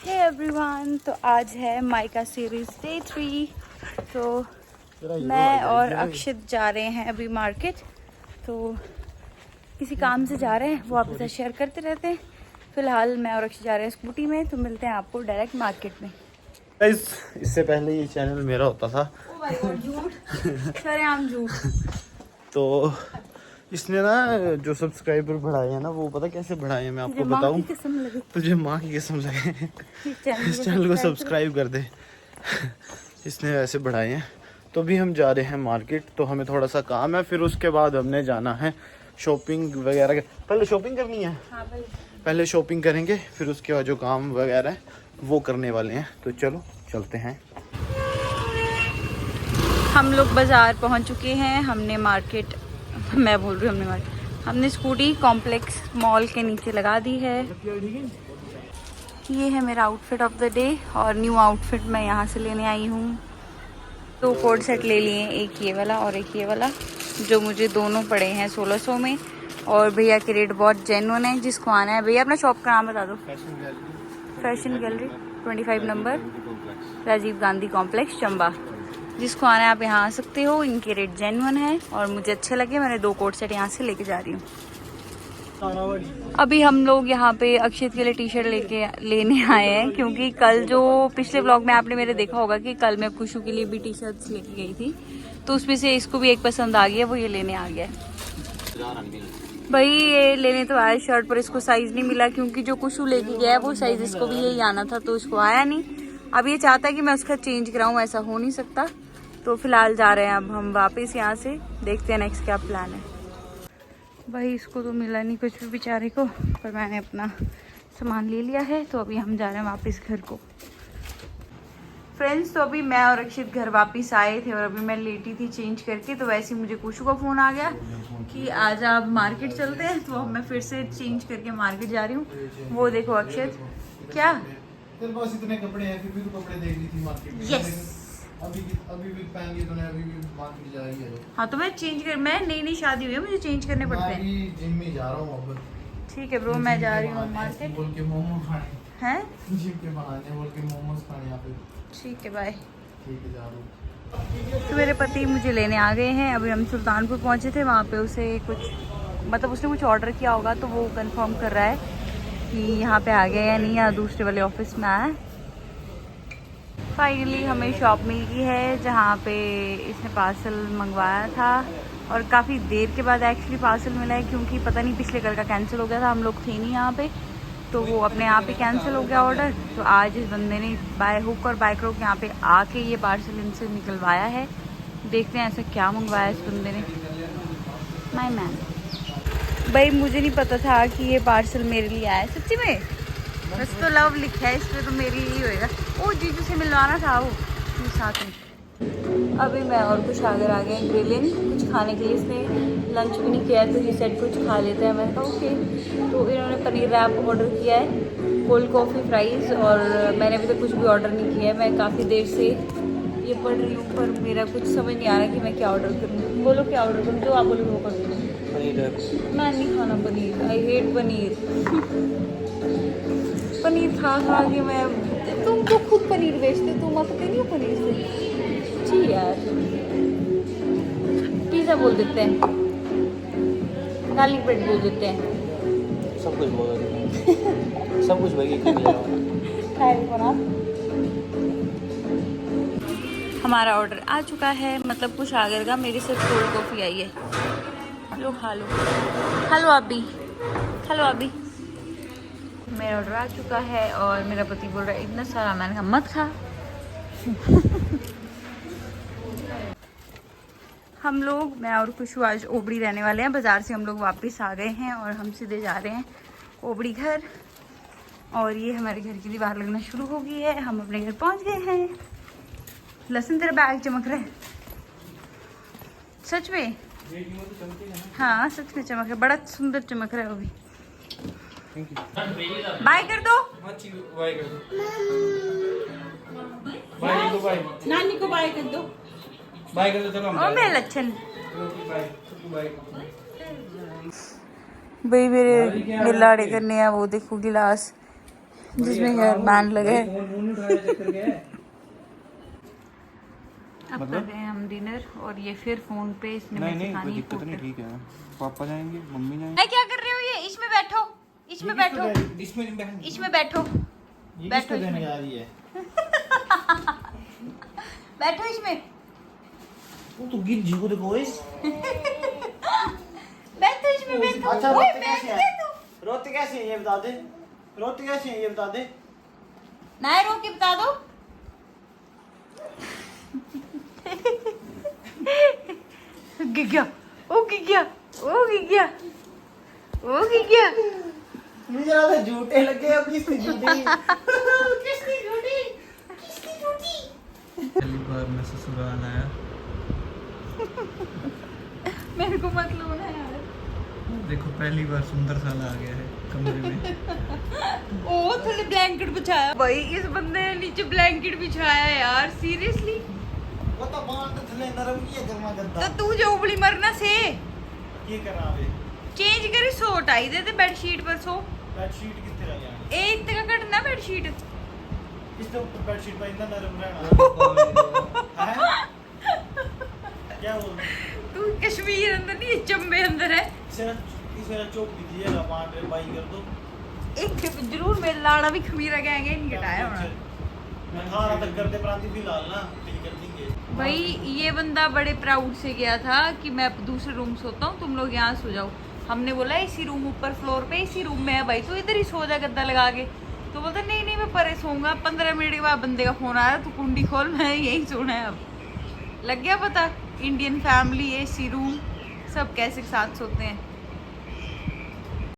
Hey everyone, तो आज है माइका सीरीज डे 3। तो मैं और अक्षित जा रहे हैं अभी मार्केट। तो किसी काम से जा रहे हैं, वो आपके साथ शेयर करते रहते हैं। फिलहाल मैं और अक्षित जा रहे हैं स्कूटी में, तो मिलते हैं आपको डायरेक्ट मार्केट में। इससे पहले ये चैनल मेरा होता था। ओ भाई और झूठ, सरेआम झूठ। तो इसने ना जो सब्सक्राइबर बढ़ाए हैं ना, वो पता कैसे बढ़ाए हैं मैं आपको बताऊं। तुझे माँ की कसम लगे इस चैनल को सब्सक्राइब कर दे। इसने वैसे बढ़ाए हैं। तो अभी हम जा रहे हैं मार्केट, तो हमें थोड़ा सा काम है, फिर उसके बाद हमने जाना है शॉपिंग वगैरह। पहले शॉपिंग करनी है। हाँ, पहले शॉपिंग करेंगे, फिर उसके बाद जो काम वगैरह है वो करने वाले हैं। तो चलो चलते हैं। हम लोग बाजार पहुंच चुके हैं। हमने मार्केट, मैं बोल रही हूँ हमने स्कूटी कॉम्प्लेक्स मॉल के नीचे लगा दी है। ये है मेरा आउटफिट ऑफ द डे, और न्यू आउटफिट मैं यहाँ से लेने आई हूँ। 2 कोट सेट ले लिए, एक ये वाला और एक ये वाला, जो मुझे दोनों पड़े हैं 1600 में। और भैया के रेट बहुत जेन्युइन है। जिसको आना है, भैया अपना शॉप का नाम बता दो। Fashion gallery 25 number, Rajiv Gandhi complex, Chamba. जिसको आना है आप यहाँ आ सकते हो। इनके रेट जेन्युइन है और मुझे अच्छे लगे। मैंने 2 कोट सेट यहाँ से लेके जा रही हूँ। अभी हम लोग यहाँ पे अक्षित के लिए टी शर्ट लेने आए हैं, क्योंकि कल जो पिछले व्लॉग में आपने मेरे देखा होगा कि कल मैं खुशू के लिए भी टी शर्ट्स लेके गई थी, तो उसमें से इसको भी एक पसंद आ गया, वो ये लेने आ गया। भाई ये लेने तो आया शर्ट, पर इसको साइज नहीं मिला, क्योंकि जो कुशू लेके गया है वो साइज इसको भी यही आना था, तो इसको आया नहीं। अब ये चाहता है कि मैं उसका चेंज कराऊँ, ऐसा हो नहीं सकता। तो फिलहाल जा रहे हैं अब हम वापस यहाँ से। देखते हैं नेक्स्ट क्या प्लान है। भाई इसको तो मिला नहीं कुछ भी बेचारे को, पर मैंने अपना सामान ले लिया है। तो अभी हम जा रहे हैं वापस घर को। फ्रेंड्स, तो अभी मैं और अक्षित घर वापस आए थे, और अभी मैं लेटी थी चेंज करके, तो वैसे ही मुझे कुशू का फ़ोन आ गया कि आज आप मार्केट चलते हैं। तो अब मैं फिर से चेंज करके मार्केट जा रही हूँ। वो देखो अक्षित, क्या तेरे पास इतने कपड़े हैं, फिर भी तू कपड़े देख रही थी मार्केट में। यस, अभी भी पहन के तूने अभी भी मार्केट जा रही है। हाँ तो मैं चेंज कर, मैं नई शादी हुई है, मुझे चेंज करने पड़ते हैं। मैं जिम में जा रहा हूँ अब। ठीक है ब्रो, मैं जा रही हूँ मार्केट। बोल के मोमो खाने हैं, जिम के बहाने बोल के मोमोज खाने यहाँ पे। ठीक है, बाय। ठीक है, जा रहा हूँ। तो मेरे पति मुझे लेने आ गए हैं। अभी हम सुल्तानपुर पहुँचे थे, वहाँ पे उसे कुछ मतलब उसने कुछ ऑर्डर किया होगा, तो वो कंफर्म कर रहा है कि यहाँ पे आ गया या नहीं, या दूसरे वाले ऑफिस में आया। फाइनली हमें शॉप मिल गई है जहाँ पे इसने पार्सल मंगवाया था, और काफ़ी देर के बाद एक्चुअली पार्सल मिला है, क्योंकि पता नहीं पिछले कल का कैंसिल हो गया था। हम लोग थे नहीं यहाँ पे, तो वो अपने आप ही कैंसिल हो गया ऑर्डर। तो आज इस बंदे ने बाय हुक और बाय क्रोक यहाँ पे आके ये पार्सल इनसे निकलवाया है। देखते हैं ऐसा क्या मंगवाया इस बंदे ने। माय मैन, भाई मुझे नहीं पता था कि ये पार्सल मेरे लिए आया सच्ची में। बस तो लव लिखा है इस पर, तो मेरी ही होएगा। ओ जीजू से मिलवाना था वो साथ में। अभी मैं और कुछ आगर आ गए ग्रिलिंग कुछ खाने के लिए। इसने लंच भी नहीं किया है, तो ये सेट कुछ खा लेते हैं। मैंने कहा ओके। तो इन्होंने पनीर रैप ऑर्डर किया है, कोल्ड कॉफ़ी, फ्राइज़, और मैंने अभी तक कुछ भी ऑर्डर नहीं किया है। मैं काफ़ी देर से ये पढ़ रही हूँ, पर मेरा कुछ समझ नहीं आ रहा कि मैं क्या ऑर्डर करूँ। बोलो क्या ऑर्डर करूँ, जो आप बोलोगे वो कर दूँ। मैं नहीं खाना पनीर, आई हेट पनीर। पनीर खा के मैं, तुम तो खुद पनीर बेचते, तुम अकते नहीं हो पनीर से। जी यार, पिज़्ज़ा बोल देते हैं, गार्लिक ब्रेड बोल देते हैं, सब कुछ बोल देते हैं। सब कुछ वही बना। हमारा ऑर्डर आ चुका है, मतलब कुछ आगर का। मेरी सिर्फ कोल्ड कॉफ़ी आई है। लो खा लो, हेलो अभी, हेलो अभी। मेरा ऑर्डर आ चुका है, और मेरा पति बोल रहा है इतना सारा। मैंने कहा मत खा। हम लोग, मैं और खुशू आज ओबड़ी रहने वाले हैं। बाज़ार से हम लोग वापस आ गए हैं, और हम सीधे जा रहे हैं ओबड़ी घर। और ये हमारे घर की दीवार लगना शुरू हो गई है। हम अपने घर पहुंच गए हैं। लहसुन तेरा बैग चमक रहा है सच में। हाँ सच में चमक रहा है, बड़ा सुंदर चमक रहा है वो भी। बाय कर दो, बाय कर दो, बाय नानी को बाय कर दो, बाय कर दो। चलो ओ मेरे लच्छन। भाई मेरे लाड़े करने हैं। वो देखो गिलास जिसमें हेयर बैंड लगे। अब कर रहे हैं हम डिनर और ये फिर फोन पे इसने नहीं मैं नहीं सिखानी कोई दिक्कत नहीं, फोटो। ठीक है। पापा जाएंगे, मम्मी जाएंगे। मैं क्या कर रही हूँ ये? इसमें बैठो, इसमें बैठो, इसमें इसमें बैठो, ये बैठो किसको देने इसमें। जा रही है? बैठो इसमें, तू गिज्जी को देखो इस। बैठो इसमें, बैठो। अच्छा ओए, रोते बैठ कैसे गया है? तू। रोते कैसे है ये बता दे। रोते कैसे है ये बता दे। ना रो के बता दो। गिग्या, ओ गिग्या, ओ गिग्या, ओ गिग्या। मुझे ज्यादा झूठे लगे अब किसने झूठे किसने झूठी किसने झूठी। पहली बार मैं ससुराल आया। मेरे को मत लो ना यार। देखो पहली बार सुंदर साल आ गया है कमरे में। ओ थोड़े ब्लैंकेट बिछाया भाई, इस बंदे ने नीचे ब्लैंकेट बिछाया यार, सीरियसली। वो तो बांध थले नरम की है गर्मा तो गद्दा। तू जो उबली मरना से ये करावे चेंज करी, सो टाई दे बेडशीट पर सो। बेडशीट किस तरह यार? ए इतना कटना बेडशीट। इस तो बेडशीट पर इतना नरम रहना है। क्या बोल रहे हो? तू कश्मीर अंदर नहीं, चंबे अंदर है। इसे चौक दीजिए ना, वहां पे बाई कर दो। एक जरूर मेरे लाड़ा भी खमीरा गएंगे, नहीं घटाया होना। मैं खाना तक करते प्रांति फिलहाल ना ठीक कर देंगे। भाई ये बंदा बड़े प्राउड से गया था कि मैं दूसरे रूम सोता हूँ, तुम लोग यहाँ सो जाओ। हमने बोला इसी रूम ऊपर फ्लोर पे इसी रूम में है भाई, तो इधर ही सो जा गद्दा लगा के। तो बोलता नहीं नहीं मैं परे सोऊंगा। 15 मिनट के बाद बंदे का फोन आया, तू कुंडी खोल, मैं यही सोना है। अब लग गया पता, इंडियन फैमिली एसी रूम सब कैसे साथ सोते हैं।